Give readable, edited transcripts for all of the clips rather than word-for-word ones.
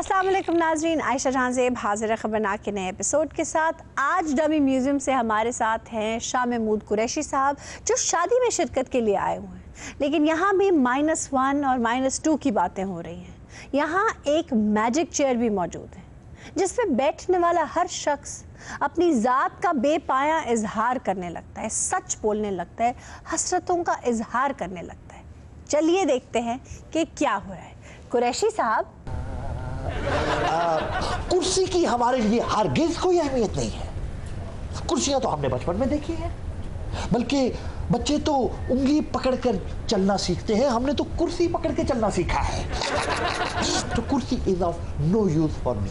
अस्सलाम वालेकुम नाज़रीन, आयशा जहां ज़ेब हाजिर खबरनाक के नए एपिसोड के साथ। आज डमी म्यूज़ियम से हमारे साथ हैं शाह महमूद कुरैशी साहब, जो शादी में शिरकत के लिए आए हुए हैं। लेकिन यहाँ भी -1 और -2 की बातें हो रही हैं। यहाँ एक मैजिक चेयर भी मौजूद है जिस पे बैठने वाला हर शख्स अपनी ज़ात का बेपाया इजहार करने लगता है, सच बोलने लगता है, हसरतों का इजहार करने लगता है। चलिए देखते हैं कि क्या हो रहा है। कुरैशी साहब, कुर्सी की हमारे लिए हरगिज कोई अहमियत नहीं है। कुर्सियां तो हमने बचपन में देखी है, बल्कि बच्चे तो उंगली पकड़कर चलना सीखते हैं, हमने तो कुर्सी पकड़ के चलना सीखा है। तो kursi is of no use for me.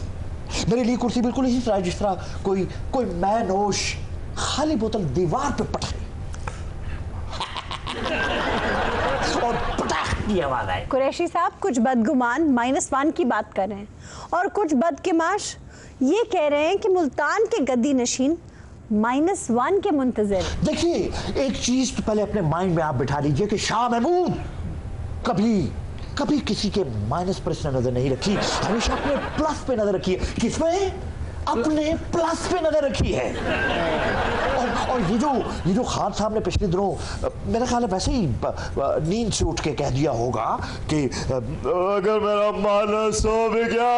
मेरे लिए कुर्सी बिल्कुल इसी तरह जिस तरह कोई मैनोश खाली बोतल दीवार पे पटके और पटाख की आवाज आए। कुरैशी साहब, कुछ बदगुमान -1 की बात कर रहे हैं और कुछ बदकिमाश ये कह रहे हैं कि मुल्तान के गद्दी नशीन -1 के मुंतज़िर। देखिए, एक चीज तो पहले अपने माइंड में आप बिठा लीजिए कि शाह महमूद कभी किसी के माइनस पर इसने नजर नहीं रखी, हमेशा अपने प्लस पे नजर रखी है। किसमें? अपने प्लस पे नजर रखी है। और ये जो खान साहब ने पिछले दिनों मेरा ख्याल है वैसे ही नींद से उठ के कह दिया होगा कि अगर मेरा मानस हो भी गया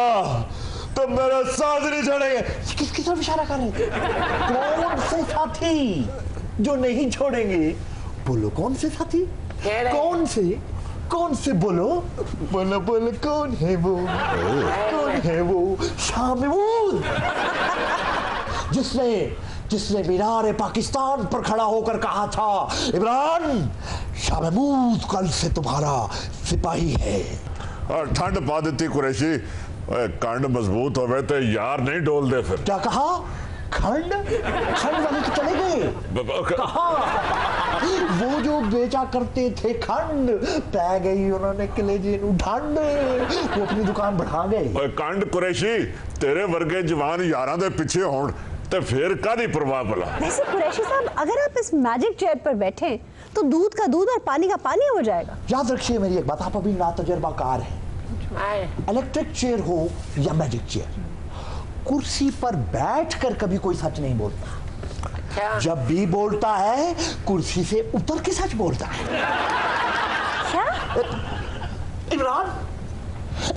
तो मेरा साथ नहीं छोड़ेंगे। किसकी तरफ इशारा कर रहे थे? कौन से साथी जो नहीं छोड़ेंगे? बोलो, कौन से साथी? कौन से बोलो कौन है वो? कौन है वो? शाह महमूद, जिसने मीनार पाकिस्तान पर खड़ा होकर कहा था, इमरान, शाह महमूद कल से तुम्हारा सिपाही है। और ठंड पा देती कुरैशी, कंड मजबूत हो गए तो यार नहीं डोल दे। फिर क्या कहा? खंड वाले तो चले गए। कहा वो जो बेचा करते थे खंड, पै गई उन्होंने कलेजे नू ठंड, वो अपनी दुकान बढ़ा गए। कंड कुरैशी, तेरे वर्गे जवान यारां दे पीछे होण ते फिर कादी परवाह भला। वैसे कुरैशी साहब, अगर आप इस मैजिक चेयर पर बैठे तो दूध का दूध और पानी का पानी हो जाएगा। याद रखिए मेरी एक बात, आप अभी ना तजर्बाकार है। इलेक्ट्रिक चेयर हो या मैजिक चेयर, कुर्सी पर बैठकर कभी कोई सच नहीं बोलता। क्या? जब भी बोलता है कुर्सी से उतर के सच बोलता है। क्या?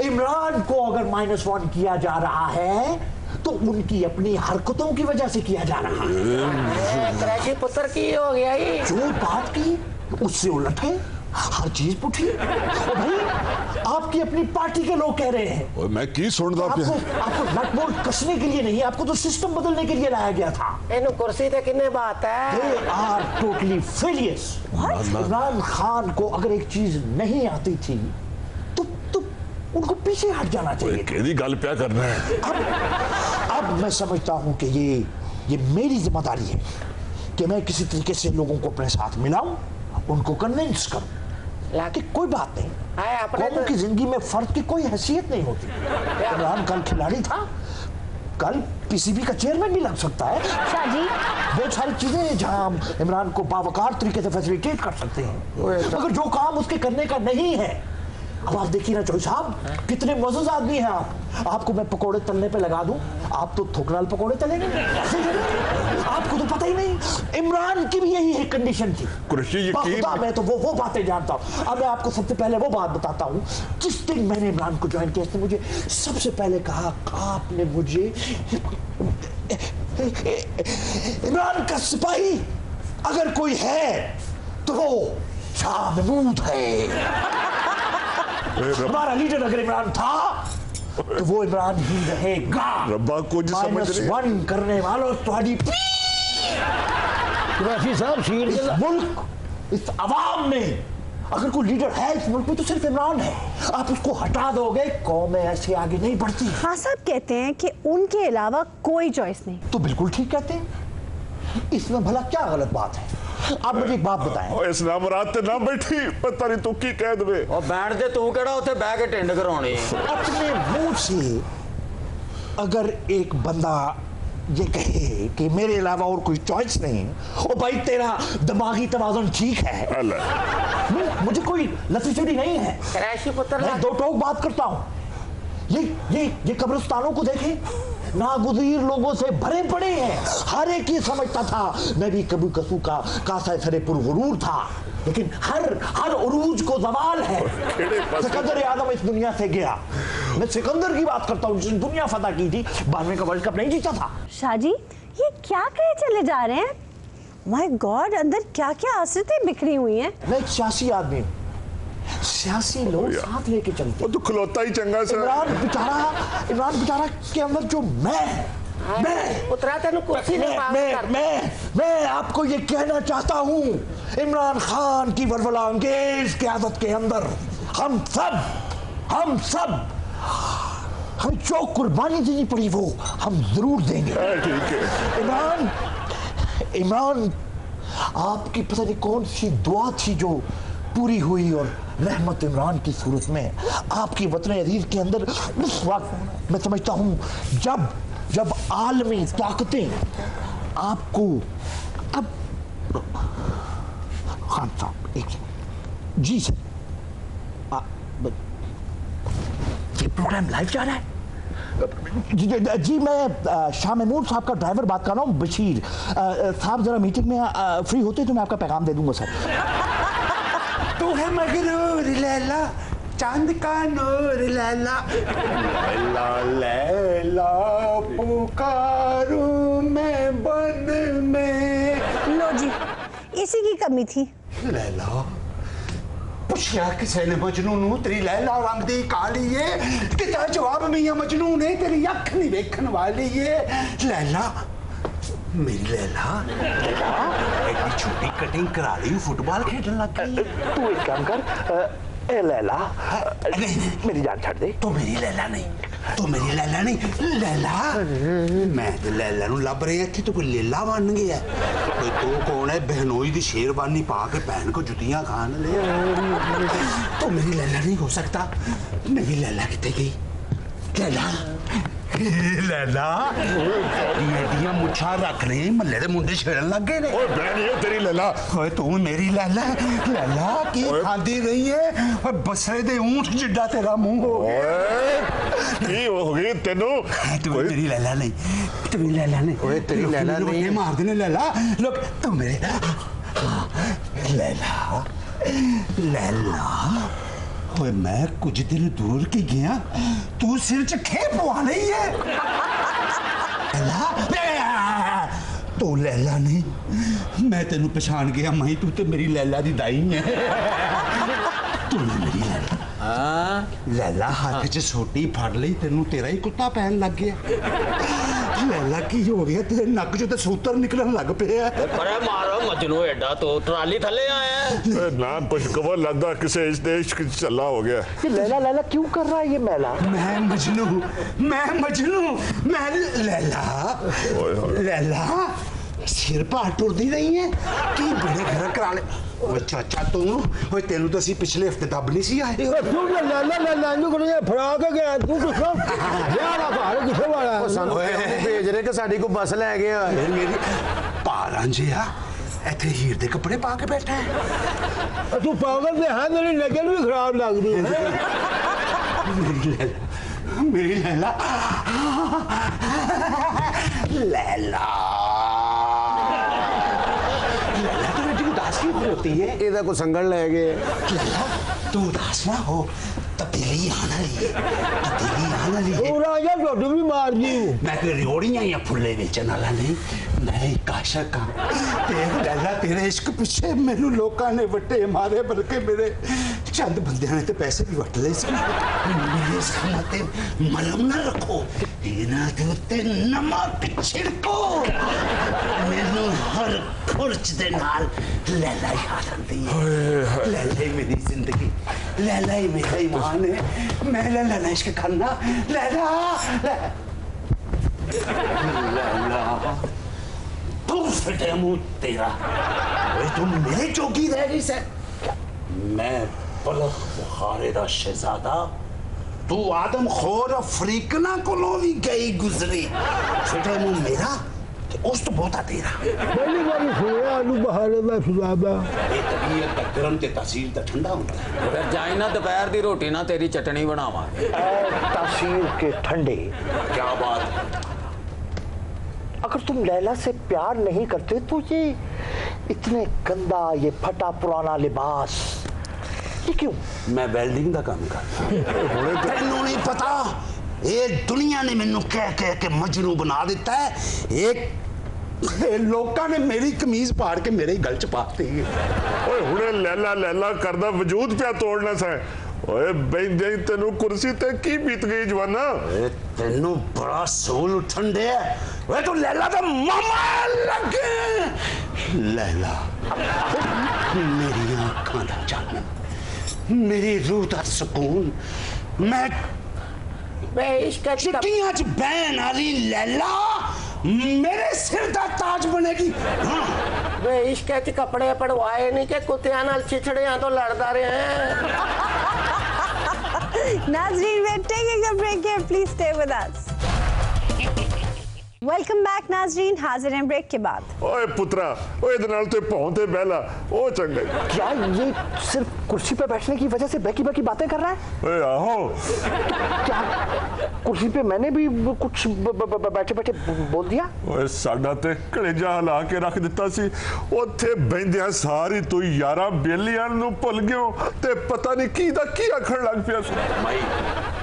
इमरान को अगर -1 किया जा रहा है तो उनकी अपनी हरकतों की वजह से किया जा रहा है। कुरैशी पुत्र की हो गया ये। जो बात की उससे उलट है, हर चीज पूछी। भाई, आपकी अपनी पार्टी के लोग कह रहे हैं। और मैं की सुनदा पे आपको नट बोल्ट कसने के लिए नहीं, आपको तो सिस्टम बदलने के लिए लाया गया था। इन्हें कुर्सी ते किन्ने बात है। They are totally failures। Imran Khan को अगर एक चीज नहीं आती थी तो उनको पीछे हट जाना चाहिए। केदी गल क्या करना है? अब मैं समझता हूं कि ये मेरी जिम्मेदारी है कि मैं किसी तरीके से लोगों को अपने साथ मिलाऊं, उनको कन्विंस करूं कि कोई बात नहीं, कौमों की जिंदगी में फर्द की कोई हैसियत नहीं होती। इमरान कल खिलाड़ी था, कल पीसीबी का चेयरमैन भी लग सकता है। शाह जी, बहुत सारी चीजें हैं जहां हम इमरान को बावकार तरीके से फैसिलिटेट कर सकते हैं, मगर जो काम उसके करने का नहीं है। अब आप देखिए ना चौधरी साहब, कितने मौजूद आदमी हैं आप। आपको मैं पकोड़े तलने पे लगा दूं, आप तो थोकनाल पकोड़े तलेंगे। आपको तो पता ही नहीं, इमरान की भी यही है कंडीशन थी। मैं तो वो बातें जानता हूं। अब मैं आपको सबसे पहले वो बात बताता हूं, जिस दिन मैंने इमरान को ज्वाइन किया, मुझे सबसे पहले कहा, आपने मुझे इमरान का सिपाही अगर कोई है तो वो शाह महमूद है। हमारा लीडर अगर इमरान था तो वो इमरान ही रहेगा। रब्बा कुछ समझ रहे -1 करने वालों तुम्हारी साहब, इस मुल्क, इस अवाम में अगर कोई लीडर है इस मुल्क में तो सिर्फ इमरान है। आप उसको हटा दोगे, कौमें ऐसे आगे नहीं बढ़ती। हाँ साहब कहते हैं कि उनके अलावा कोई चॉइस नहीं। तो बिल्कुल ठीक कहते हैं, इसमें भला क्या गलत बात है? आप मुझे एक बात बताएं। इस नामरात ते ना बैठी, पता नहीं तू की कह दे। और बैठ दे, तू केड़ा उथे बैठ के टिंड कराउणी। अपने मुंह से अगर एक बंदा ये कहे कि मेरे अलावा और कोई चॉइस नहीं, ओ भाई तेरा दिमागी तवाज़ुन ठीक है, मुझे कोई लतीफेरी नहीं है। कुरैशी पुत्र मैं दो टोक बात करता हूँ। ये कब्रिस्तानों को देखें, नागुज़ीर लोगों से भरे पड़े हैं। हर एक ये समझता था मैं भी कभी कसू का कासा सरे पुरगुरूर था, लेकिन हर उरूज को ज़वाल है। सिकंदर आज़म इस दुनिया से गया। मैं सिकंदर की बात करता हूँ जिसने दुनिया फतह की थी, 92 का वर्ल्ड कप नहीं जीता था। शाहजी ये क्या कहे चले जा रहे हैं? माय गॉड, अंदर क्या क्या आसरतें बिखरी हुई हैं। मैं एक सियासी आदमी हूँ, सियासी लोग साथ लेके चलते। वो तो खिलौता ही चंगा सा। इमरान बेचारा के अंदर जो मैं उतरा तेन कुर्सी मैं आपको ये कहना चाहता हूँ, इमरान खान की वरवला अंगेज क़यादत के अंदर हम सब हमें जो कुर्बानी देनी पड़ी वो हम जरूर देंगे। ठीक है इमरान, आपकी पता नहीं कौन सी दुआ थी जो पूरी हुई और रहमत इमरान की सूरत में आपकी वतन अजीज के अंदर उस वक्त मैं समझता हूँ जब आलमी ताकतें आपको अब खान साहब एक जी सर, ये प्रोग्राम लाइव जा रहा है। जी मैं शाह महमूद साहब का ड्राइवर बात कर रहा हूँ, बशीर साहब जरा मीटिंग में फ्री होते तो मैं आपका पैगाम दे दूंगा सर। तू है मगरूर लैला, चांद का नूर लैला, लैला लैला पुकारूं मैं बन में। लो जी, इसी की कमी थी। लैला पुछया किसे ने मजनू नू तेरी लैला रंग दी काली है, किता जवाब मियां मजनू ने तेरी अख नहीं देखने वाली है। लैला मेरी लैला एक छोटी कटिंग करा ली, फुटबॉल खेलने लग गई। तू एक काम कर, ए लैला मेरी जान छड़ दे। तो मेरी लैला नहीं, तो मेरी लैला नहीं, लैला मैं तो लैला नू लभ रही थी, तो कोई लेला बन गया। कोई तू कौन है बहनोई दी शेरवानी पा के बहन को जुतियां खान ले। तो मेरी लैला नहीं हो सकता। मेरी लैला कितने गई? लैला लैला एडियां मुछा रख रहे महल्ले दे मुंडे छेड़न लग गए ने। ओए बहन ये तेरी लैला। ओए तू मेरी लैला, लैला की खांदी रही है और बसरे दे ऊंट जिड्डा तेरा मुंह हो गया। की हो गई तेनू? तू मेरी लैला नहीं, तू मेरी लैला नहीं। ओए तेरी लैला नहीं, मार देने लैला। लोग तू मेरे लैला लैला। ओए मैं कुछ दिन दूर की गया, तू सिर च खेप पवा रही है। लैला तू लैला नहीं, मैं तेनू पछाण गया, मैं तू तो मेरी लैला दी दाई है। तू मेरी लैला। लैला हाथ च सोटी फड़ ली, तेनू तेरा ही कुत्ता पहन लग गया। लैला की हो गया, तेरे नक चो तो सूतर निकलन लग पिया। पर मारो मजनू एडा तो ट्राली थले आया है। ना खुशखबर लगता किसे इस देश की चला हो गया। ये लैला क्यों कर रहा है ये मैला? मैं मजनू, मैं लैला सिर भार टुरदी नहीं है कि बड़े घर करा ले। ओए चाचा तू, ओए तेनू तो ਅਸੀਂ पिछले हफ्ते दब नहीं सी आए। तू लैला इनू कोने फड़ा के गया, तू किथों यार आ घर किथों वाला? ਸਾਨੂੰ ਭੇਜ ਰਹੇ ਕਿ ਸਾਡੀ ਕੋ ਬੱਸ ਲੈ ਗਿਆ। मेरी पारां जिया ਇੱਥੇ ਹੀਰ ਦੇ ਕੱਪੜੇ ਪਾ ਕੇ ਬੈਠਾ ਹੈ। तू पागल ते है, मेरी नजर भी खराब लगदी है। मेरी लैला लैला तो बेटी उदास क्यों होती है? ਇਹਦਾ ਕੋ ਸੰਗਲ ਲੈ ਗਏ। लैला तू उदास ना हो, तब्दीली आना ली, तब्दीली आना ली। तू राजा झोटू भी मार दी। मैं कोई रियोड़ियां या फुल्ले बेचने वाला नहीं, मैं एक आशिक हाँ। लैला तेरे इश्क पिछे मैनू लोकां ने वट्टे मारे, बल्कि मेरे चंद बंदियां ने तो पैसे भी वट ले सी। मेरे सामने मलम ना रखो, इन्हां दे उत्ते नमक छिड़को। मैनू हर खुर्च दे नाल लैला याद आंदी है। लैला ही मेरी जिंदगी, लैला ही मेरा ईमान है। मैं लैला ना इश्क करना, लैला लैला तू फटे मुंह तेरा। ओए तू मेरे जोगी रह गई से। मैं बलख बुखारे दा शहजादा, तू आदम खोर अफ्रीकना कोलों भी गई गुजरी। फटे मुंह मेरा ਉਸ ਤੋਂ ਬਹੁਤਾ ਤੇਰਾ ਪਹਿਲੀ ਵਾਰੀ ਸੁਣਿਆ ਆਲੂ ਬਹਾਰੇ ਦਾ ਸਵਾਦਾ। ਇਹ ਤਬੀਅਤ ਦਾ ਗਰਮ ਤੇ ਤਾਸੀਰ ਦਾ ਠੰਡਾ ਹੁੰਦਾ ਹੈ। ਫਿਰ ਜਾਈ ਨਾ ਦੁਪਹਿਰ ਦੀ ਰੋਟੀ ਨਾ ਤੇਰੀ ਚਟਣੀ ਬਣਾਵਾਂਗੇ। तासीर के ठंडे। क्या बात। अगर तुम लैला से प्यार नहीं करते तो ये इतने गंदा, ये फटा पुराना लिबास ये क्यों? मैं वेल्डिंग का काम करता। तेनू नहीं पता, ये दुनिया ने मैनू कह कह के मजनू बना दिता है। एक लोगों ने मेरी कमीज पाड़ के मेरे गल च पाती है। ओए हुणे लैला लैला करदा वजूद पिया तोड़ना सा। ओए बेंदे तेनू कुर्सी ते की बीत गई जवाना। तेनू बड़ा सोल उठन दे। वे तो लैला दा मामा लगे। लैला मेरी आंखां दा चानन, मेरी रूह दा सुकून। मैं चिट्टियां च बहन आली लैला मेरे सिर दा ताज बनेगी। हाँ। वे इश्क च कपड़े पड़वाए नहीं कि कुत्तियां नाल चिछड़ियां तो लड़दा रहे हैं। नाज़रीन, we're taking a break here. Please stay with us. Welcome back नाज़रीन, हाजिर हैं ब्रेक के बाद। ओए पुत्रा, ओए इधर नाल ते भौं ते बहला ओ चंगे। क्या ये सिर्फ कुर्सी पे बैठने की वजह से बहकी बहकी बातें कर रहा है? ओए आहो, क्या कुर्सी पे मैंने भी कुछ बैठे बैठे बोल दिया? ओए साडा ते कलेजा हिला के रख दिता सी। ओथे बहिंदियां सारी तू यारा बेलियां नू भुल गयो ते पता नहीं की दा की आखण लग पिया सी। माई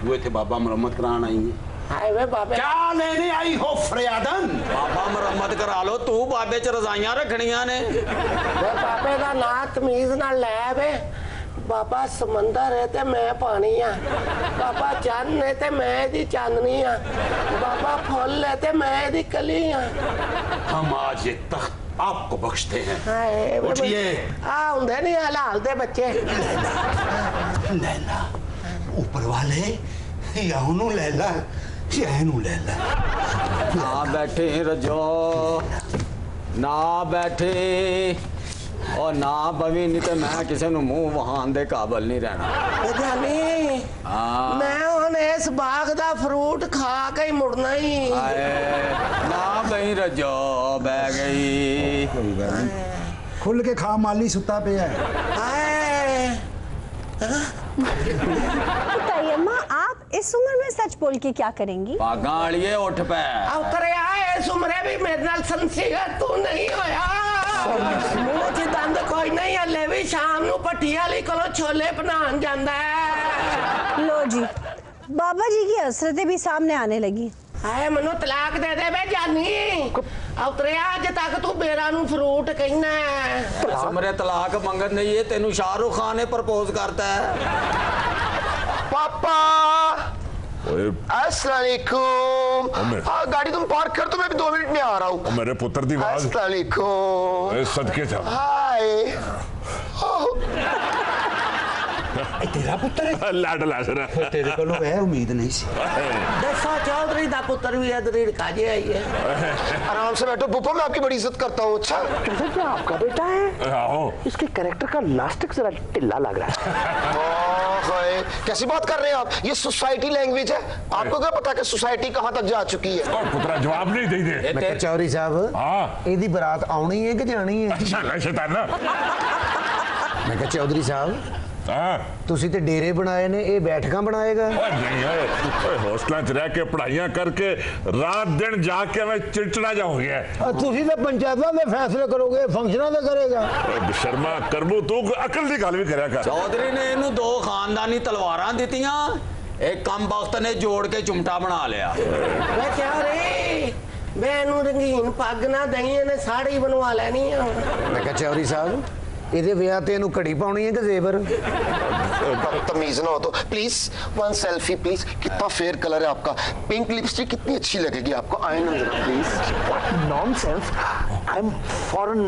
वो थे बाबा मरम्मत कराने आई है। हाय वे बाबे, क्या लेने आई हो फरियादन? बाबा मुरम्मत करा लो, तू बाबे च रजाइयां रखनियां ने। वे बाबे दा ना तमीज नाल लै वे। बाबा समंदर है ते मैं पानी आ, बाबा चन्न है ते मैं दी चांदनी आ, बाबा फुल है ते मैं दी कली आ। हम आज ये तख्त आपको बख्शते हैं। हाय उठिए। आ हुंदे नहीं हलाल दे बच्चे। लैला ऊपर वाले या उन्हों लैला या इन्हों लैला। ना बैठे रजो, ना बैठे और ना बवी, नहीं तो मैं किसी ਨੂੰ ਮੂੰਹ ਵਹਾਣ ਦੇ ਕਾਬਲ ਨਹੀਂ ਰਹਿਣਾ। जानी मैं हुन इस बाग दा फ्रूट खा के ही मुड़ना ही। आए ना बही रजो, बह गई। खुल के खा, माली सुता पे है। हाय बताइए माँ, आप इस उम्र में सच बोल के क्या करेंगी? भागा वालिए उठ पे। अब करे आए सुमरे भी मेरे नाल संसी है, तू नहीं होया। मुंह च दंद कोई नहीं, हले भी शाम नू पट्टी वाली कोलों छोले बनान जांदा है। लो जी, बाबा जी की हसरतें भी सामने आने लगी। हाय मनु तलाक दे दे बे जानी। अब तेरे अज तक तू बेरा नू फ्रूट कहना है। सुमरे तलाक मंगन नहीं है, तेनू शाहरुख खान ने प्रपोज करता है। पापा ओए अस्सलाम वालेकुम। हाँ गाड़ी तुम पार्क कर, तो मैं भी 2 मिनट में आ रहा हूँ। मेरे पुत्र दी आवाज। अस्सलाम वालेकुम। ओए सदके जा। हाय। तेरा पुत्र है? लाड लासरा। तेरे को वह उम्मीद नहीं सी। दसा चौधरी दा पुत्र भी अदरीड़ काजे आई है। आराम से बैठो पुप्पा, मैं आपकी बड़ी इज्जत करता हूँ। अच्छा कैसे क्या आपका बेटा है? आओ। इसके कैरेक्टर का लास्टिक जरा ढिल्ला लग रहा है। कैसी बात कर रहे हैं आप? ये सोसाइटी लैंग्वेज है। आपको क्या पता कि सोसाइटी कहाँ तक जा चुकी है? और पुत्रा जवाब नहीं दे दे। मैं चौधरी साहब, हाँ ਇਹਦੀ ਬਰਾਤ ਆਉਣੀ ਹੈ ਕਿ ਜਾਣੀ ਹੈ? अच्छा शैतान। ਮੈਂ ਕਿਹਾ ਚੌਧਰੀ ਸਾਹਿਬ, हाँ ਤੁਸੀਂ ਤੇ ਡੇਰੇ ਬਣਾਏ ਨੇ, ਇਹ ਬੈਠਕਾਂ ਬਣਾਏਗਾ? ओए नहीं ओए हॉस्टलों च रह के पढ़ाइयां करके रात दिन जाके मैं चिड़चिड़ा जा हो गया है। ਤੁਸੀਂ ਤਾਂ ਪੰਚਾयਤਾਂ ਦੇ ਫੈਸਲੇ ਕਰੋਗੇ, ਫੰਕਸ਼ਨਾਂ ਤੇ ਕਰੇਗਾ। ओए शर्मा करबू तू अकल दी गल भी करया कर। चौधरी ने इन्हू 2 खानदानी तलवारां दित्तियां, एक कम वक्त ने जोड़ के चुमटा बना लिया। वे चौधरी मैनू रंगीन पग ना दई, ने साड़ी बनवा लेनी है। ਮੈਂ ਕਿਹਾ ਚੌਧਰੀ ਸਾਹਿਬ, ਇਹਦੇ ਵਿਆਹ ਤੇ ਇਹਨੂੰ ਘੜੀ ਪਾਉਣੀ ਹੈ ਕਿ ਜ਼ੇਵਰ? तमीज ना हो तो प्लीज 1 सेल्फी प्लीज। कितना फेयर कलर है आपका, पिंक लिपस्टिक कितनी अच्छी लगेगी आपको। आए ना जरा please. Nonsense. I am foreign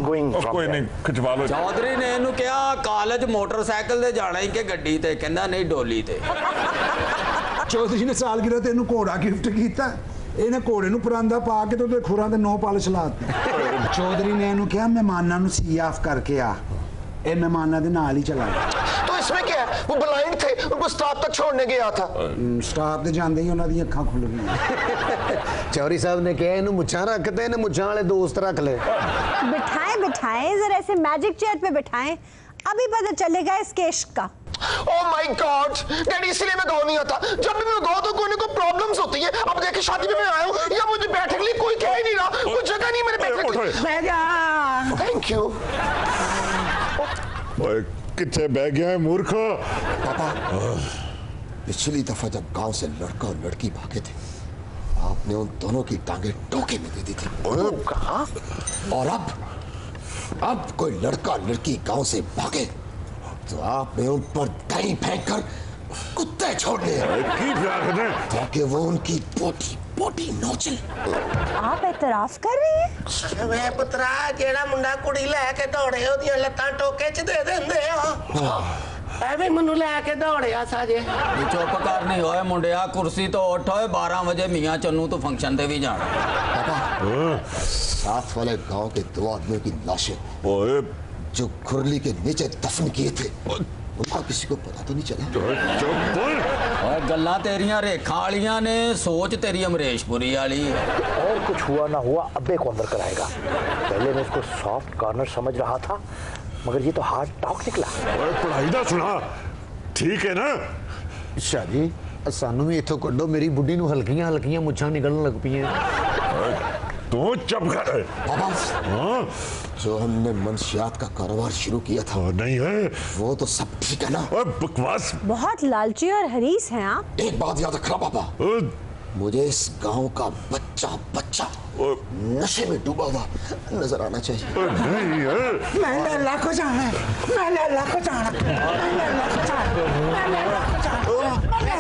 going. कोई नहीं खिंचवा लो। चौधरी ने इन्हू कहा कॉलेज मोटरसाइकिल ते जाना ही कि गड्डी ते, कहंदा नहीं डोली ते। ਚੌਧਰੀ ਨੇ ਸਾਲਗਿਰਾ ਤੇ ਇਹਨੂੰ ਘੋੜਾ ਗਿਫਟ ਕੀਤਾ, ਇਹਨੇ ਘੋੜੇ ਨੂੰ ਪਰਾਂਦਾ ਪਾ ਕੇ ਤੇ ਉਹਦੇ ਖੁਰਾਂ ਤੇ 9 ਪਾਲਿਸ਼ ਲਾਤੀ। ਚੌਧਰੀ ਨੇ ਇਹਨੂੰ ਕਿਹਾ ਮਹਿਮਾਨਾਂ ਨੂੰ ਸੀ ਆਫ ਕਰਕੇ ਆ, ਇਹ ਮਹਿਮਾਨਾਂ ਦੇ ਨਾਲ ਹੀ ਚਲਾ ਗਿਆ। तो इसमें क्या है, वो ब्लाइंड थे, उनको स्टाफ तक छोड़ने गया था। स्टाफ ते जांदे ही उन्हां दी अखां खुल गईयां। चौधरी साहब ने कहा इन्हू मुछां रखते, इन्हें मुछां वाले दोस्त रख ले। बिठाएं बिठाएं, जरा ऐसे मैजिक चेयर पे बिठाएं, अभी पता चलेगा इसके इश्क का। Oh my God! डैडी इसलिए मैं गाँव नहीं आता। जब भी मैं गाँव तो कोई ना कोई प्रॉब्लम्स होती है। अब देखिए शादी में मैं आया हूँ, या मुझे बैठने के लिए कोई कह ही नहीं रहा, कोई जगह नहीं मेरे बैठने के लिए। Thank you. ओए किथे बह गया है मूर्ख? पापा, पिछली दफा जब गांव से लड़का और लड़की भागे थे, आपने उन दोनों की टांगे टोके में दे दी थी। कहा? और अब कोई लड़का लड़की गांव से भागे तो आपने उन पर दही फेंककर कुत्ते छोड़ने ताकि वो उनकी पोटी नोचल। आप एतराफ कर रही हैं? वे पुत्रा जेड़ा मुंडा कुड़ी लेके दौड़े ओदियां लत्तां टोके च दे देंदे हो। ਐਵੇਂ ਮੈਨੂੰ ਲੈ ਕੇ ਦੌੜਿਆ ਸਾਜੇ। चुप कर नहीं होए मुंडिया, कुर्सी तो उठ होए, 12 बजे मियाँ चन्नू तो फंक्शन ते भी जाना। पापा, साथ वाले गांव के 2 आदमियों की लाशें जो खुरली के नीचे दफन किए थे, उनका किसी को पता तो नहीं चला? और गल्लां तेरियां रेखा वालियां ने, सोच तेरी अमरेशपुरी वाली। और कुछ हुआ ना हुआ अब्बे को अंदर कराएगा। पहले मैं इसको सॉफ्ट कॉर्नर समझ रहा था, मगर ये तो हार्ड टॉक निकला। पढ़ाई ना सुना, ठीक है ना? शाह जी सानू भी इथों कड्डो, मेरी बुढ़ी नू हल्कियां हल्कियां मुछां निकलने लग पई हैं। तू चुप कर। बाबा, हाँ? जो हमने मंशियात का कारोबार शुरू किया था, नहीं है वो तो सब ठीक है ना? बकवास। बहुत लालची और हरीस हैं आप। एक बात याद रखना पापा, मुझे इस गांव का बच्चा नशे में डूबा हुआ नजर आना चाहिए। नहीं है। मैं लल्ला को जाना है, मैं लल्ला को जाना,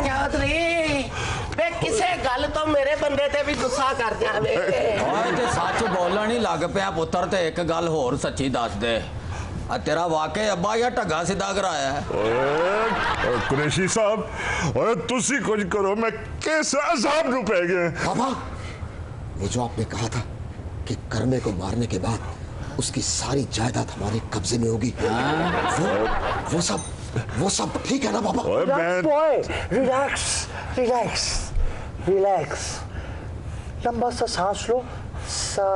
चौधरी वे किसे गल तो मेरे बंदे ते भी गुस्सा कर जावे। ओए ते सच बोलण ही लग पिया पुत्र, ते एक गल होर सच्ची दस दे, तेरा वाकई अब्बा या ढगा सीधा कराया है? कुरैशी साहब, ओए तुसी कुछ करो, मैं कैसे साहब नु पै गए। पापा, वो जो आपने कहा था कि करने को मारने के बाद उसकी सारी जायदाद हमारे कब्जे में होगी, वो सब ठीक है ना पापा? रिलैक्स, लंबा सा सांस लो। सा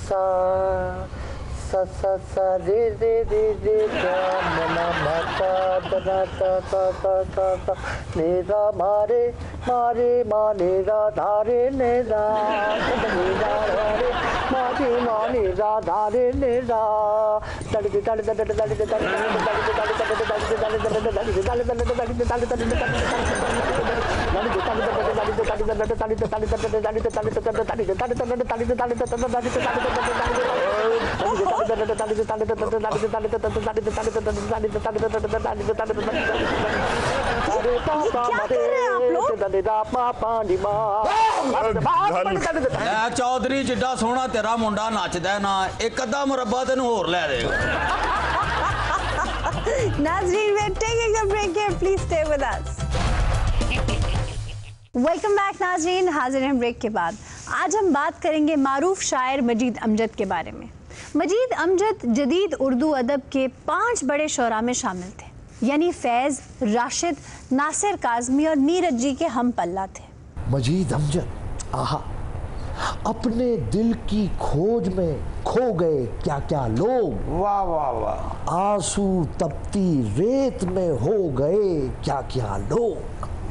सा सा सा सा रे रे रे रे गा मा मा मा ता ता ता ता ता ता ता ने रा मारे मारे माने रा धारे ने रा ने रा रे मारे माने रा धारे ने रा तड़ के तड़ तड़ तड़ तड़ तड़ तड़ चौधरी जिड्डा सोहना तेरा मुंडा नचदा ना, एक अद्धा मुरब्बा तेनू होर लै देगा। नाज़रीन, we're taking a break here. Please stay with us. Welcome back नाज़रीन, हाजिर हैं ब्रेक के बाद। आज हम बात करेंगे मारूफ शायर मजीद अमजद के बारे में। मजीद अमजद जदीद उर्दू अदब के 5 बड़े शोरा में शामिल थे, यानी फैज़, राशिद, नासिर काज़मी और नीरज जी के हम पल्ला थे। मजीद अमजद, आहा, अपने दिल की खोज में खो गए क्या क्या लोग। वाह वाह वाह। आंसू तपती रेत में हो गए क्या क्या लोग।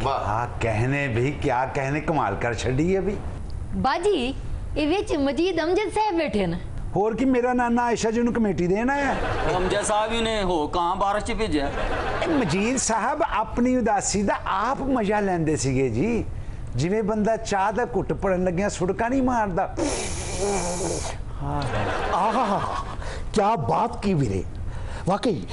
वाह, कहने भी क्या कहने, कमाल कर छड़ी अभी। बाजी ये विच मजीद अमजद साहब बैठे ना, होर की मेरा नाना आयशा जी ਨੂੰ कमेटी देना है। अमजद साहब ही ने हो कहां बारिश च भेजा। मजीद साहब अपनी उदासी दा आप मजा लेंदे सीगे जी, जिवें बंदा चाह दा घुट पड़न लग्या सुड़का नहीं मारदा। आहा, क्या बात की वीरे, वाकई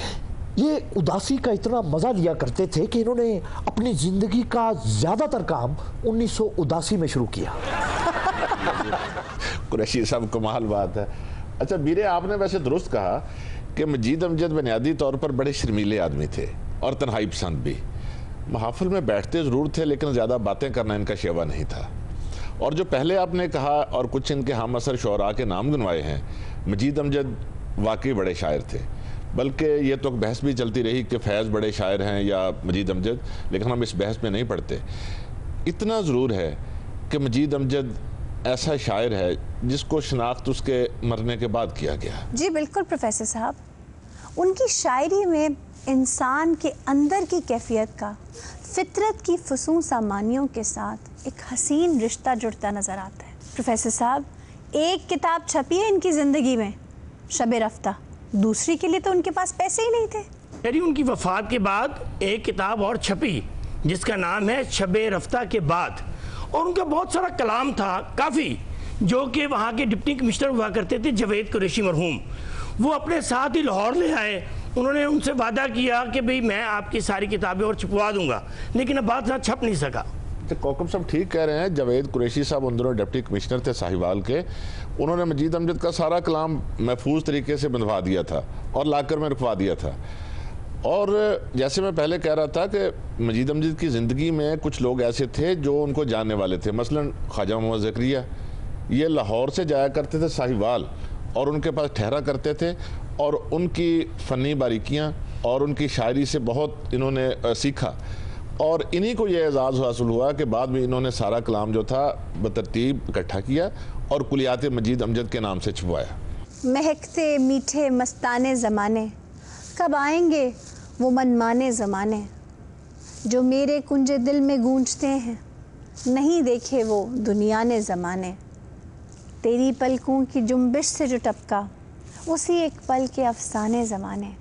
ये उदासी का इतना मजा लिया करते थे कि इन्होंने अपनी जिंदगी का ज्यादातर काम 1989 में शुरू किया। कुरैशी साहब, कमाल बात है। अच्छा वीरे, आपने वैसे दुरुस्त कहा कि मजीद अमजद बुनियादी तौर पर बड़े शर्मीले आदमी थे और तन्हाई पसंद भी। महाफिल में बैठते ज़रूर थे, लेकिन ज़्यादा बातें करना इनका शेवा नहीं था। और जो पहले आपने कहा और कुछ इनके हम असर शोरा के नाम गिनवाए हैं, मजीद अमजद वाकई बड़े शायर थे। बल्कि ये तो बहस भी चलती रही कि फैज़ बड़े शायर हैं या मजीद अमजद, लेकिन हम इस बहस में नहीं पढ़ते। इतना ज़रूर है कि मजीद अमजद ऐसा शायर है जिसको शनाख्त उसके मरने के बाद किया गया। जी बिल्कुल प्रोफेसर साहब, उनकी शायरी में इंसान के अंदर की कैफियत का फितरत की फसूं सामानियों के साथ एक हसीन रिश्ता जुड़ता नज़र आता है। प्रोफेसर साहब, एक किताब छपी है इनकी ज़िंदगी में, शबे रफ्ता, दूसरी के लिए तो उनके पास पैसे ही नहीं थे। यानी उनकी वफ़ात के बाद एक किताब और छपी जिसका नाम है शबे रफ्ता के बाद, और उनका बहुत सारा कलाम था काफ़ी, जो कि वहाँ के डिप्टी कमिश्नर हुआ करते थे जवेद कुरैशी मरहूम, वो अपने साथ ही लाहौर ले आए। उन्होंने उनसे वादा किया कि भाई मैं आपकी सारी किताबें और छपवा दूंगा, लेकिन अब बात ना छप नहीं सका। तो कौकब साहब ठीक कह रहे हैं, जवेद कुरैशी साहब उन दिनों डिप्टी कमिश्नर थे साहिवाल के, उन्होंने मजीद अमजद का सारा कलाम महफूज तरीके से बंधवा दिया था और लाकर में रखवा दिया था। और जैसे मैं पहले कह रहा था कि मजीद अमजद की ज़िंदगी में कुछ लोग ऐसे थे जो उनको जानने वाले थे। मसलन ख्वाजा मोहम्मद ज़करिया, ये लाहौर से जाया करते थे साहिवाल और उनके पास ठहरा करते थे, और उनकी फ़नी बारीकियाँ और उनकी शायरी से बहुत इन्होंने सीखा, और इन्हीं को यह एजाज़ हासिल हुआ कि बाद में इन्होंने सारा कलाम जो था बतरतीब इकट्ठा किया और कुलियात मजीद अमजद के नाम से छपवाया। महकते मीठे मस्ताने ज़माने, कब आएंगे वो मनमाने ज़माने, जो मेरे कुंजे दिल में गूंजते हैं, नहीं देखे वो दुनिया ने ज़माने, तेरी पलकों की जुम्बिश से जो टपका, उसी एक पल के अफसाने ज़माने।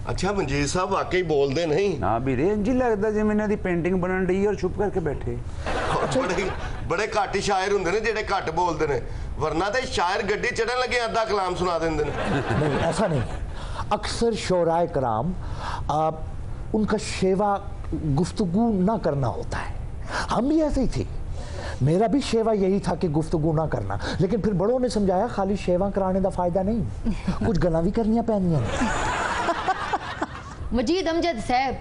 अच्छा मंजीर साहब वाकई बोलते नहीं ना भी रे, इंज लगता जिवें इन्हां दी पेंटिंग बनन रही और चुप करके बैठे। बड़े घट ही शायर हुंदे ने जेडे घट बोलते ने, वरना तो शायर गड्डी चढ़न लगे अद्धा कलाम सुना देंदे ने। नहीं, ऐसा नहीं। अक्सर शोराए कराम उनका शेवा गुफ्तगू ना करना होता है। हम भी ऐसे ही थे, मेरा भी शेवा यही था कि गुफ्तगू ना करना, लेकिन फिर बड़ों ने समझाया खाली शेवा कराने का फायदा नहीं, कुछ गल्लां भी करनियां पैंदियां ने। मजीद अमजद साहब,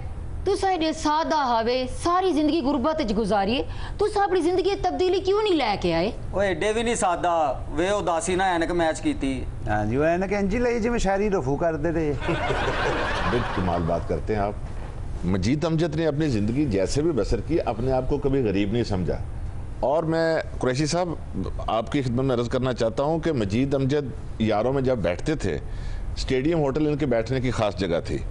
तुसा एडे सादा हवे सारी जिंदगी गुरबत च गुजारी, तुसा अपनी जिंदगी तब्दीली क्यों नहीं लेके आए? ओए एडे भी नहीं सादा, वे उदासी ना ऐनक मैच कीती। हां जी, वो ऐनक इंज लई जिवें शायरी रफू करदे रहे। बिल्कुल कमाल बात करते हैं आप। मजीद अमजद ने अपनी ज़िंदगी जैसे भी बसर की, अपने आप को कभी गरीब नहीं समझा। और मैं कुरैशी साहब आपकी खिदमत में अर्ज़ करना चाहता हूँ कि मजीद अमजद यारों में जब बैठते थे, स्टेडियम होटल इनके बैठने की ख़ास जगह थी,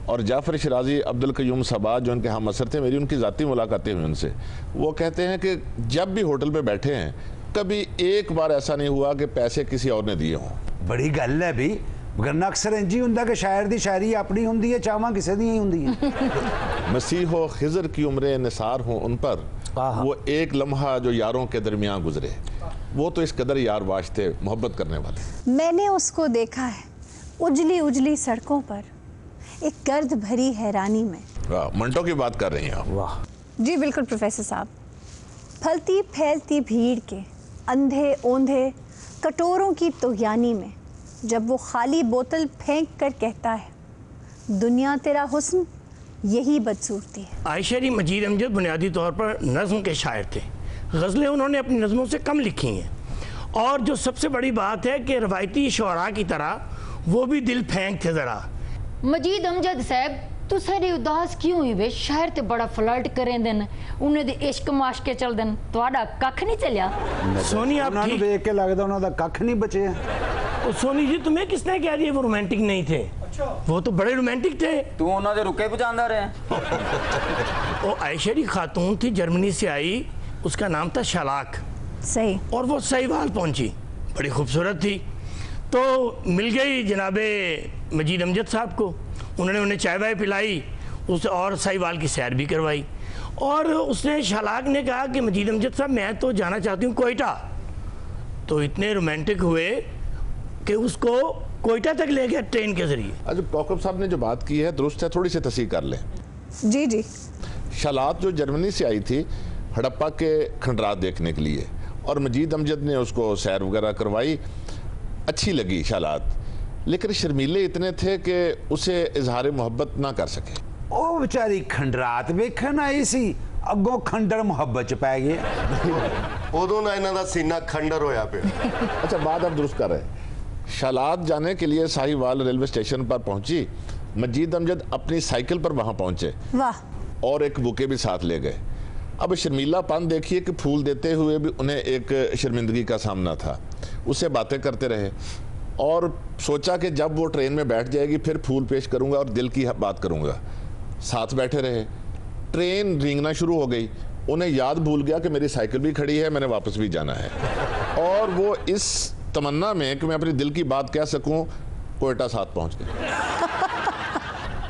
और जाफ़र शिराजी, अब्दुल क़य्यूम सबाज जो उनके हम असर थे, मेरी उनकी ज़ाती मुलाकातें हुई उनसे, वो कहते हैं कि जब भी होटल पे बैठे हैं कभी एक बार ऐसा नहीं हुआ कि पैसे किसी और ने दिए हों। बड़ी गल है भी, वरना अक्सर इंज ही हुंदा कि शायर दी शायरी अपनी हुंदी है, चाहवां किसे दी ही हुंदी है। मसीहो खिज़र की उम्रें निसार हों उन पर, वो एक लम्हा जो यारों के दरमियान गुजरे, वो तो इस कदर यार वास्ते मोहब्बत करने वाले। मैंने उसको देखा है उजली उजली सड़कों पर, एक गर्द भरी हैरानी में। वाह, मंटो की बात कर रही हैं आप। वाह जी बिल्कुल प्रोफेसर साहब। फलती फैलती भीड़ के अंधे ओंधे कटोरों की तोयानी में, जब वो खाली बोतल फेंक कर कहता है, दुनिया तेरा हुस्न यही बदसूरती है। आयशरी मजीद अमजद बुनियादी तौर पर नज़्म के शायर थे। गज़लें उन्होंने अपनी नज़मों से कम लिखी हैं, और जो सबसे बड़ी बात है कि रवायती शुअरा की तरह वो भी दिल फेंक थे ज़रा। मजीद अमजद साहब, तू सारे उदास क्यों हुई वे? शायर ते बड़ा फ्लर्ट करें देन, उन्हें दे इश्क माशके चल देन, तुहाडा कख नहीं चलिया? सोनी आप उन्हां नूं ठीक, देख के लगदा उन्हां दा कख नहीं बचे। सोनी जी तुम्हें किसने कह दिया वो रोमांटिक नहीं थे? वो तो बड़े रोमांटिक थे। तू उन्हां दे रुके पहुंचांदा रहे। वो आयशरी खातून थी, जर्मनी से आई, उसका नाम था शलाक, सही। और वो साहिवाल पहुंची, बड़ी खूबसूरत थी, तो मिल गई जनाबे मजीद अमजद साहब को। उन्होंने उन्हें चाय वाय पिलाई उस, और साहिवाल की सैर भी करवाई, और उसने शलाक ने कहा कि मजीद अमजद साहब मैं तो जाना चाहती हूँ कोयटा। तो इतने रोमांटिक हुए कि उसको कोयटा तक ले गया ट्रेन के जरिए। अच्छा, कौकब साहब ने जो बात की है दुरुस्त है, थोड़ी सी तस्हीह कर लें। जी जी। शलात जो जर्मनी से आई थी हड़प्पा के खंडरात देखने के लिए, और मजीद अमजद ने उसको सैर वगैरह करवाई, अच्छी लगी शलात, लेकिन शर्मीले इतने थे कि उसे इजहार मोहब्बत ना कर सके। ओ बेचारी खंडरात वेखन आई सी, अगों खंडर मोहब्बत च पै गए। उदों ना इन्हां दा सीना खंडर होया पिया। अच्छा, बात आप दुरुस्त कर रहे हैं। शालात जाने के लिए साहिवाल रेलवे स्टेशन पर पहुंची। मजीद अमजद अपनी साइकिल पर वहां पहुंचे वाह, और एक बुके भी साथ ले गए। अब शर्मीलापन देखिए कि फूल देते हुए भी उन्हें एक शर्मिंदगी का सामना था। उससे बातें करते रहे और सोचा कि जब वो ट्रेन में बैठ जाएगी फिर फूल पेश करूंगा और दिल की बात करूंगा। साथ बैठे रहे। ट्रेन रेंगना शुरू हो गई। उन्हें याद भूल गया कि मेरी साइकिल भी खड़ी है, मैंने वापस भी जाना है। और वो इस तमन्ना में कि मैं अपनी दिल की बात कह सकूं, कोयटा साथ पहुंच गए।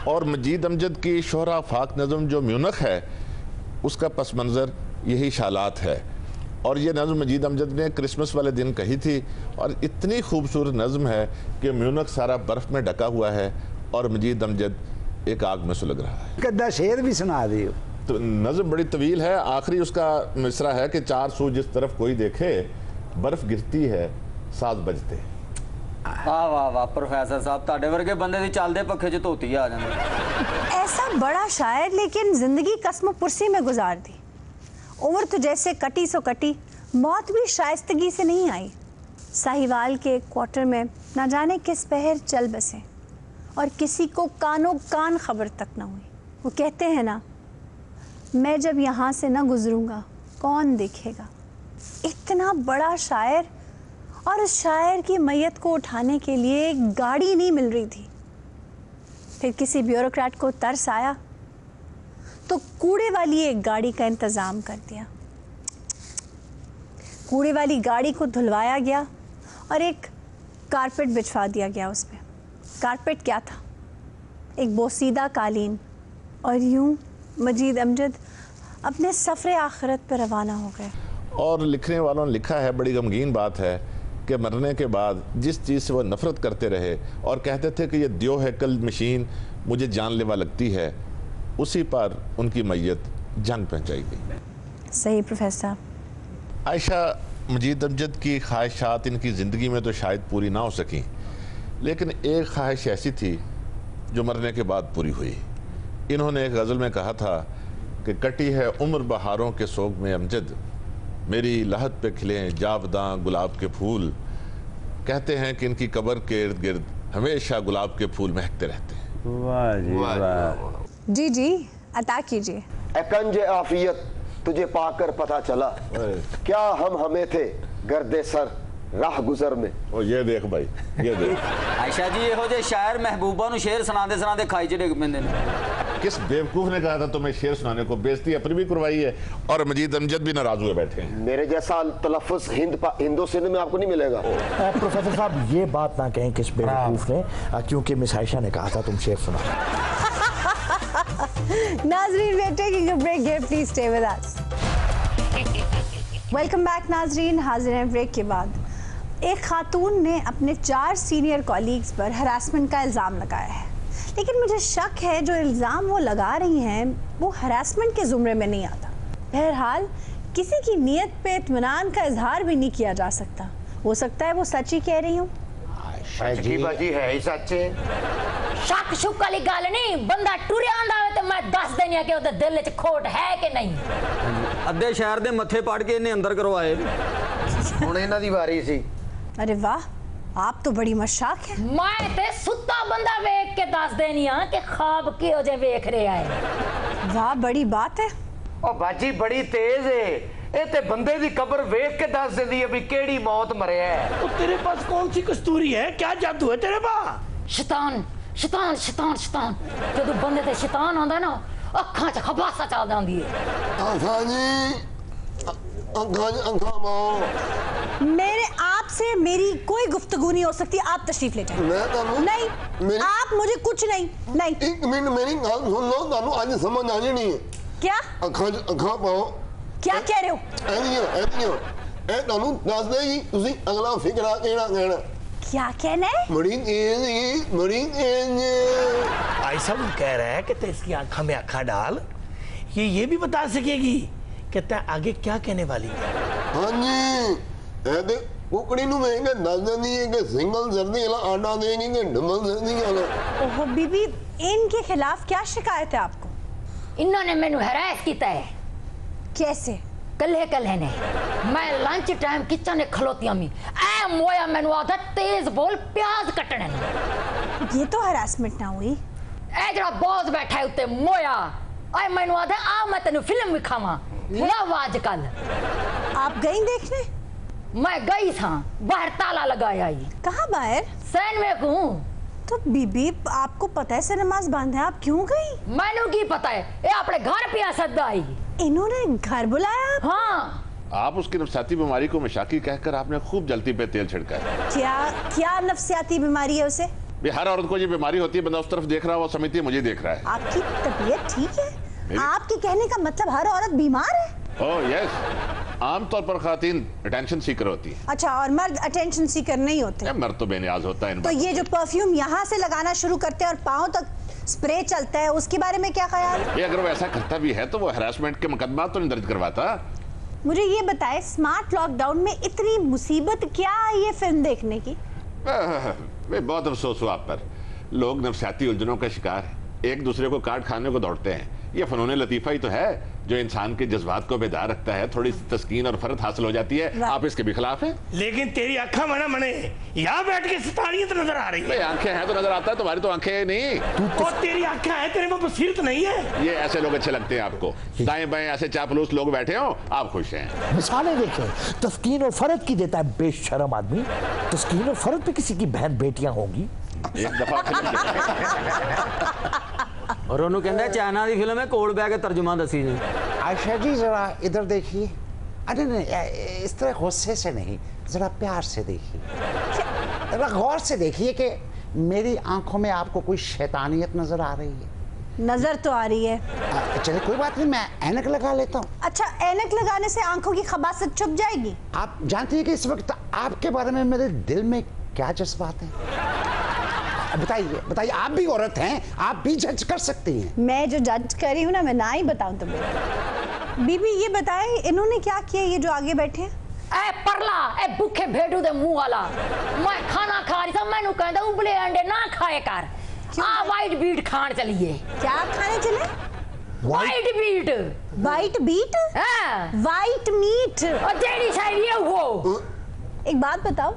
और मजीद अमजद की शोहरा फाक नज़म जो म्यूनख है, उसका पस मंज़र यही शालात है। और ये नज़म मजीद अमजद ने क्रिसमस वाले दिन कही थी और इतनी खूबसूरत नज़म है कि म्यूनख सारा बर्फ़ में ढका हुआ है और मजीद अमजद एक आग में सुलग रहा है। कद्दा शेर भी सुना दियो। तो नज़म बड़ी तवील है। आखिरी उसका मिसरा है कि चार सू जिस तरफ कोई देखे, बर्फ़ गिरती है, साज बजते। वाह वाह वाह प्रोफेसर साहब, ताड़े वर्गे बंदे दी चलदे पखे च धोती आ जांदी। ऐसा बड़ा शायर लेकिन जिंदगी कसम पुरसी में गुजार दी। उम्र तो जैसे कटी सो कटी, मौत भी शाइस्तगी से नहीं आई। साहिवाल के क्वार्टर में ना जाने किस पहर चल बसे और किसी को कानों कान खबर तक ना हुई। वो कहते हैं ना, मैं जब यहाँ से ना गुजरूंगा कौन देखेगा। इतना बड़ा शायर और उस शायर की मैयत को उठाने के लिए एक गाड़ी नहीं मिल रही थी। फिर किसी ब्यूरोक्रेट को तरस आया तो कूड़े वाली एक गाड़ी का इंतज़ाम कर दिया। कूड़े वाली गाड़ी को धुलवाया गया और एक कारपेट बिछवा दिया गया उसमें। कारपेट क्या था? एक बोसीदा कालीन। और यूं मजीद अमजद अपने सफ़र आखिरत पर रवाना हो गए। और लिखने वालों ने लिखा है, बड़ी गमगीन बात है कि मरने के बाद जिस चीज़ से वो नफ़रत करते रहे और कहते थे कि ये दियो है कल मशीन मुझे जानलेवा लगती है, उसी पर उनकी मैयत जंग पहुंचाई गई। सही प्रोफेसर। आयशा मजीद अमजद की ख्वाहिशात इनकी ज़िंदगी में तो शायद पूरी ना हो सकी, लेकिन एक ख्वाहिश ऐसी थी जो मरने के बाद पूरी हुई। इन्होंने एक गज़ल में कहा था कि कटी है उम्र बहारों के सोग में अमजद, मेरी लहद पे खिले जावदां गुलाब के फूल। कहते हैं कि इनकी कब्र के इर्द गिर्द हमेशा गुलाब के फूल महकते रहते हैं। वाह जी वाह। जी जी, अता कीजिए। एकंज आफियत तुझे पाकर पता चला, क्या हम हमें थे गर्दे सर राह गुजर में। ओ ये देख भाई, ये देख। आयशा जी ਇਹੋ ਜਿਹੇ शायर महबूबा ਨੂੰ शेर सुनाते सुनाते खाई च डिग पैंदे ने। किस बेवकूफ़ ने कहा था तुम्हें शेर सुनाने को? बेइज्जती अपनी भी करवाई है और मजीद अमजद भी नाराज हुए बैठे हैं। मेरे जैसा तलफ़्फ़ुज़ हिंदो सिंध में आपको नहीं मिलेगा। प्रोफेसर साहब ये बात ना कहें किस बेवकूफ़ ने, क्योंकि मिस आयशा ने कहा था तुम शेर सुना। नाज़रीन, we are taking a break here. Please stay with us. Welcome back नाज़रीन। हाजिर हैं ब्रेक के बाद। एक खातून ने अपने 4 सीनियर कॉलीग्स पर हरासमेंट का इल्ज़ाम लगाया है, लेकिन मुझे शक है जो इल्ज़ाम वो लगा रही हैं वो हरासमेंट के ज़ुमरे में नहीं आता। बहरहाल किसी की नीयत पे इत्मीनान का इजहार भी नहीं किया जा सकता। हो सकता है वो सच ही कह रही हूँ। बाजी है ही सच्चे। शक शुक वाली गल नहीं, बंदा टुरिया आंदा होवे ते मैं दस देनी है कि ओदे दिल च खोट है कि नहीं। अद्धे शहर दे मत्थे पाड़ के इन्हें अंदर करवाए। हुण इन्हां दी वारी सी। अरे वाह, आप तो बड़ी मशाक है। मैं ते सुत्ता बंदा वेख के दस देनी हां कि ख्वाब किहो जे वेख रहा है। वाह, बड़ी बात है। ओ बाजी बड़ी तेज है, ये ते बंदे दी कब्र वेख के दस देंदी है भी केड़ी मौत मरिया है। तो तेरे पास कौन सी कस्तूरी है? क्या जादू है तेरे पास? शैतान शैतान शैतान शैतान। जदों बंदे ते शैतान आंदा ना, अखां च खबासा चल जांदी है। मेरे आपसे मेरी कोई गुफ्तगू नहीं हो सकती। आप तशरीफ ले जाएं। नहीं, आप मुझे कुछ नहीं। एक मिनट मेरी गल सुन लो, तानू आज समझ आनी नहीं है। क्या अखा पाओ। क्या कह रहे हो? ए तानू दस देगी तुसी अगला फिकरा केड़ा कहना। क्या कहना है? ऐसा वो कह रहा है कि ते इसकी आंखों में आंखा डाल, ये भी बता सकेगी कि ते आगे क्या कहने वाली है। हाँ जी, ऐसे कुकड़ी नु महंगे दस देनी है कि सिंगल सर्दी वाला आटा देगी कि डबल सर्दी वाला। ओहो बीबी, इनके खिलाफ क्या शिकायत है आपको? इन्होंने मैनू हरास किया है। कैसे? कल्हे ने मैं लंच टाइम किचन ने खलोतियां मी ऐ मोया मैनू आदा तेज बोल प्याज कटने ने। ये तो हरासमेंट ना हुई। ए जरा बॉस बैठा है उत्ते मोया ऐ मैनू आदा आ मैं तेनु फिल्म विखावा लव आजकल। आप गई देखने? मैं गई था, बाहर ताला लगाया ही। कहाँ बाहर? सैन में हूँ। तो बीबी आपको पता है नमाज बंद है, आप क्यों गई? मैनू की पता है, ये अपने घर पे सद्दा आई। इन्होंने घर बुलाया? हाँ। आप उसकी नफसियाती बीमारी को मशाकी कहकर आपने खूब जलती पे तेल छिड़का। क्या नफसियाती बीमारी है उसे? हर औरत को ये बीमारी होती है, बंदा उस तरफ देख रहा है, वो समिति मुझे देख रहा है। आपकी तबीयत ठीक है? आपके कहने का मतलब हर औरत बीमार है? ओह यस, आमतौर पर खातीन अटेंशन सीकर होती है। अच्छा, और मर्द अटेंशन सीकर नहीं होते? मर्द तो बेनियाज होता है। तो ये जो परफ्यूम यहाँ से लगाना शुरू करते हैं और पाँव तक स्प्रे चलता है, उसके बारे में क्या ख्याल? ये अगर वो ऐसा करता भी है तो वो हरासमेंट के मुकदमा तो नहीं दर्ज करवाता। मुझे ये बताए, स्मार्ट लॉकडाउन में इतनी मुसीबत क्या है ये फिल्म देखने की? बहुत अफसोस हुआ आप पर। लोग नफसियाती उलझनों का शिकार है, एक दूसरे को काट खाने को दौड़ते हैं। ये फनून लतीफ़ा ही तो है जो इंसान के जज्बात को बेदार रखता है, थोड़ी तस्कीन और फरत हासिल हो जाती है। आप इसके भी खिलाफ हैं? लेकिन तेरी आंखें मने यहाँ बैठ के सतानियत नजर आ रही है। आंखें हैं तो नजर आता है, तुम्हारी तो आंखें नहीं। और तेरी आंखें हैं, तेरे में बसीरत नहीं है। ये ऐसे लोग अच्छे लगते हैं आपको, दाएं बाएं ऐसे चापलूस लोग बैठे हो, आप खुश हैं। मिसालें देखें, तस्कीन और फरत की देता है बेशरम आदमी। तस्कीन और फरत पे किसी की बहन बेटियां होंगी। एक दफा और उन्होंने कहना है चाइना की फिल्म है, कोल बैग तर्जुमा दसी जी। आयशा जी जरा इधर देखिए। अरे नहीं, इस तरह गुस्से से नहीं, जरा प्यार से देखिए, जरा गौर से देखिए कि मेरी आंखों में आपको कोई शैतानियत नजर आ रही है? नजर तो आ रही है। चलिए कोई बात नहीं, मैं ऐनक लगा लेता हूँ। अच्छा, ऐनक लगाने से आंखों की खबासत छुप जाएगी? आप जानती हैं कि इस वक्त आपके बारे में मेरे दिल में क्या जज्बात हैं? बताइए बताइए, आप भी औरत हैं, आप भी जज कर सकती हैं। मैं जो जज कर रही हूँ ना, मैं ना ही बताऊं तुम्हें। बीबी ये बताएं, इन्होंने क्या किया ये जो आगे बैठे हैं? ए परला, ए भूखे भेड़ू दे मुंह वाला, मैं खाना खा रही था, मैंने कहता उबले अंडे ना खाए कर। आ वाइट बीट खान चलिए। क्या खाने चले? White beet. White beet? हाँ। White meat. और जेडी शायद ये वो। एक बात बताओ,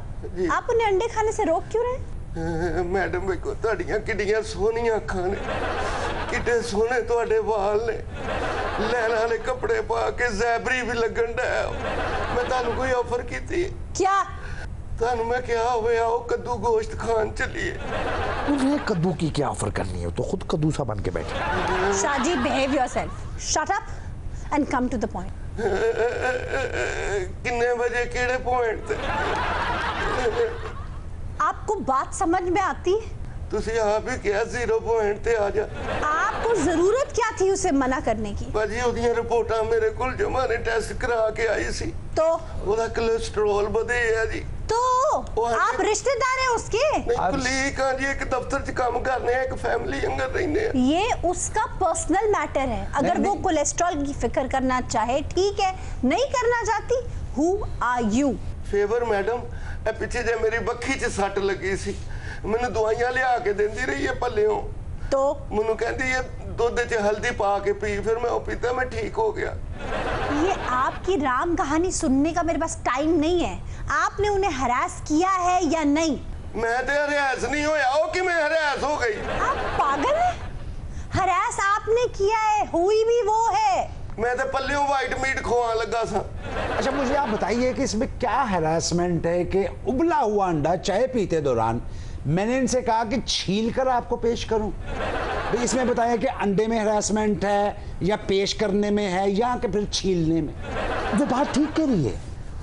आप उन्हें अंडे खाने से रोक क्यों रहे? मैडम देखो, ਤੁਹਾਡੀਆਂ ਕਿੱਡੀਆਂ ਸੋਹਣੀਆਂ ਅੱਖਾਂ ਨੇ, ਕਿੱਡੇ ਸੋਹਣੇ ਤੁਹਾਡੇ ਵਾਲ ਨੇ, ਲੈਣਾ ਵਾਲੇ ਕੱਪੜੇ ਪਾ ਕੇ ਜ਼ੈਬਰੀ ਵੀ ਲੱਗਣ ਦਾ। ਮੈਂ ਤੁਹਾਨੂੰ ਕੋਈ ਆਫਰ ਕੀਤੀ? क्या? ਤੁਹਾਨੂੰ ਮੈਂ ਕਿਹਾ ਹੋਵੇ आओ कद्दू गोश्त खान चलिए। उन्हें कद्दू की क्या ऑफर करनी है, तो खुद कद्दू सा बन के बैठे। Shaji, behave yourself. Shut up and come to the point. किन्ने बजे केड़े पॉइंट ते? आपको बात समझ में आती है? तुसी आप ही क्या 0 पॉइंट ते आ जा। आपको जरूरत क्या थी उसे मना करने की? भाजी ओदियां रिपोर्टां मेरे कोल जमा ने टेस्ट करा के आई सी, तो ओदा कोलेस्ट्रॉल बढ़े है जी। तो आप रिश्तेदार हैं उसके? कुलीग हां जी, एक दफ्तर च काम करने हैं, एक फैमिली अंदर रहने हैं। ये उसका पर्सनल मैटर है, अगर वो कोलेस्ट्रॉल की फिक्र करना चाहे ठीक है, नहीं करना चाहती, who are you? Favour madam, ए पिछे जे मेरी बखी च सट लगी सी, मैंने दवाइयां लिया के देंदी रही है पल्लियों, तो मैनू कहती है दूध च हल्दी पा के पी, फिर मैं वो पीता, मैं ठीक हो गया। ये आपकी राम कहानी सुनने का मेरे पास टाइम नहीं है। आपने उन्हें हरास किया है या नहीं? मैं तो हरास नहीं होया, ओ कि मैं हरास हो गई। आप पागल हैं? हरास आपने किया है, हुई भी वो है। मैं तो पल्लियों वाइट मीट खोआ लगा सा। अच्छा मुझे आप बताइए कि इसमें क्या हरासमेंट है कि उबला हुआ अंडा चाय पीते दौरान मैंने इनसे कहा कि छील कर आपको पेश करूं? तो इसमें बताया कि अंडे में हरासमेंट है या पेश करने में है या कि फिर छीलने में? वो बात ठीक कह रही है,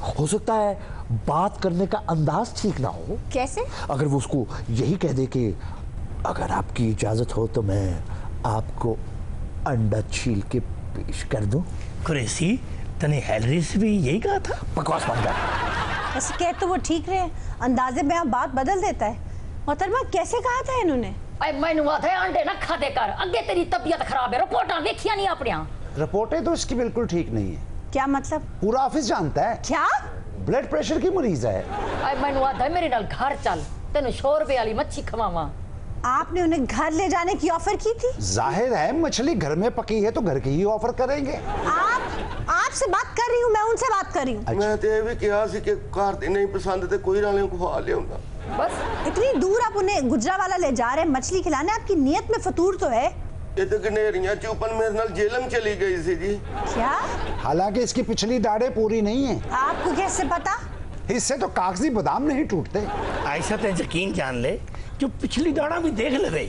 हो सकता है बात करने का अंदाज ठीक ना हो। कैसे? अगर वो उसको यही कह दे कि अगर आपकी इजाजत हो तो मैं आपको अंडा छील के पेश कर दूं। कुरैशी, तने हैलरी से भी यही कहा था? बकवास बंद कर। ऐसे कह तो वो ठीक रहे, अंदाजे में आप बात बदल देता है। मोहतरमा, कैसे कहा था इन्होंने? मैनू आथे अंडे ना खा दे कर, अगे तेरी तबीयत खराब है, रिपोर्टां देखिया नहीं अपनिया? रिपोर्टें तो इसकी बिल्कुल ठीक नहीं है। क्या मतलब? पूरा ऑफिस जानता है। क्या? ब्लड प्रेशर की मरीज है। मैनू आथे मेरे नाल घर चल, तेन 100 रुपए वाली मच्छी खवावा। आपने उन्हें घर ले जाने की ऑफर की थी? जाहिर है, मछली घर में पकी है तो घर की ही ऑफर करेंगे। आपसे बात कर रही हूँ उनसे बात कर रही हूँ। मैं तो ये भी कहा सी कि घर दी नहीं पसंद तो कोई नाले को खा लिया बस इतनी दूर आप उन्हें गुजरावाला ले जा रहे हैं मछली खिलाने, आपकी नीयत में फतूर तो है। ये तो गनेरियां चुपन मेरे नाल जेलम चली गई सी जी। क्या? हालांकि इसकी पिछली दाढ़ें पूरी नहीं है। आपको कैसे पता? इससे तो कागजी बादाम नहीं टूटते। ऐसा तो यकीन जान ले जो पिछली दाढ़ा भी देख ले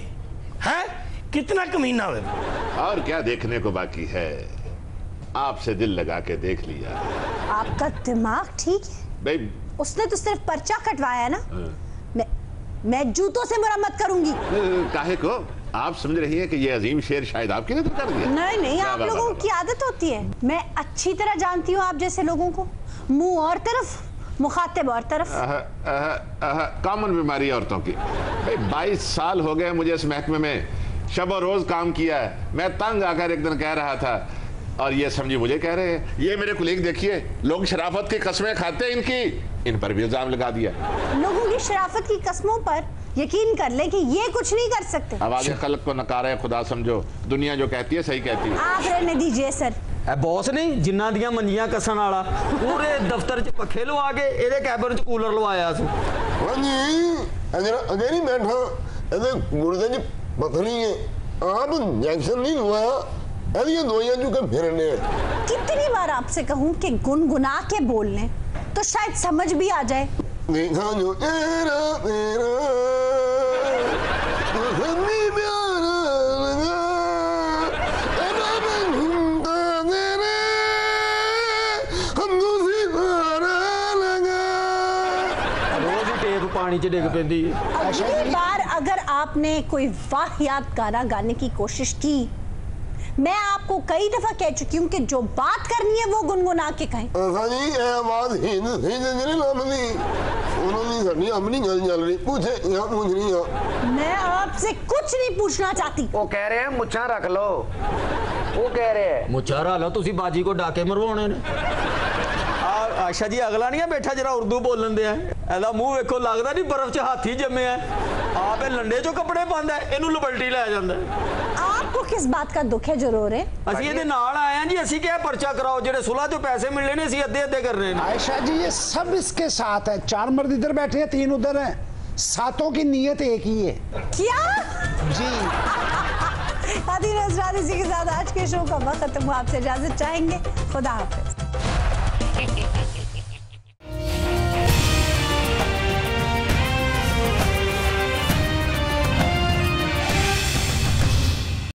हैं, कितना कमीना है। और क्या देखने को बाकी है, आपसे दिल लगा के देख लिया। आपका दिमाग ठीक है भाई? उसने तो सिर्फ पर्चा कटवाया ना। मैं जूतों से मरम्मत करूंगी। काहे को? आप समझ रही हैं कि ये अजीम शेर शायद आपके लिए तो कर दिया? नहीं, आप लोगों की आदत होती है। मैं अच्छी तरह जानती हूँ आप जैसे लोगों को, मुंह और तरफ, मुखातिब और तरफ। कॉमन बीमारी औरतों की। भाई 22 साल हो गए मुझे इस महकमे में, शब और रोज काम किया है। मैं तंग आकर एक दिन कह रहा था और ये समझी मुझे कह रहे हैं। ये मेरे कुलीग देखिए, लोग शराफत की कस्में खाते हैं इनकी, इन पर भी इल्जाम लगा दिया। लोगों की शराफत की कस्मों पर यकीन कर ले कि ये कुछ नहीं कर सकते। अब आगे खलक को नकारा खुदा समझो, दुनिया जो कहती है सही कहती है। आप रहने दीजिए सर। बॉस नहीं जिन्ना दियां मंजियां कसन वाला पूरे दफ्तर च पखे लवा के ਇਹਦੇ ਕੈਬਨ ਚ ਕੂਲਰ ਲਵਾਇਆ ਸੀ। ਹਾਂਜੀ अगे नहीं बैठा ਇਹਦੇ ਗੁਰਦੇ ਚ ਪਥਰੀ ਹੈ ਆਪ इंजेक्शन नहीं लवाया ਇਹਦੀਆਂ ਦਵਾਈਆਂ ਚੁੱਕ फिरने। कितनी बार आपसे कहूं कि गुनगुना के बोल लें तो शायद समझ भी आ जाए। देखा जो तेरा तेरा पानी च डिग पैंदी है। अगली बार अगर आपने कोई वाहियात गाना गाने की कोशिश की, मैं आपको कई दफा कह चुकी हूँ कि जो बात करनी है वो गुनगुना के कहें। मैं आपसे कुछ नहीं पूछना चाहती। वो कह रहे हैं मुच्छा रख लो, वो कह रहे हैं मुच्छा रख लो। तुसी बाजी को डाके मरवाने ने। आशा जी अगला नहीं है बैठा जरा उर्दू बोलन दे ऐसा मुंह वेखो लगता नहीं बर्फ च हाथी जमे है। आप लंडे चो कपड़े पांदा है, इनू लबल्टी लै जांदा है। आपको किस बात का दुख है जो रो रहे? ਅਸੀਂ ਇਹਦੇ ਨਾਲ ਆਏ ਹਾਂ ਜੀ। ਅਸੀਂ ਕਿਹਾ ਪਰਚਾ ਕਰਾਓ, ਜਿਹੜੇ ਸੁਲ੍ਹਾ ਤੋਂ ਪੈਸੇ मिलने ने ਅਸੀਂ ਅੱਧੇ ਅੱਧੇ करने ने। आयशा जी ये सब इसके साथ है, 4 मर्द इधर बैठे हैं 3 उधर हैं, सातों की नीयत एक ही है। क्या जी? आदि नजरान इसी के साथ आज के शो का वक्त खत्म हुआ। आपसे इजाजत चाहेंगे। खुदा हाफिज।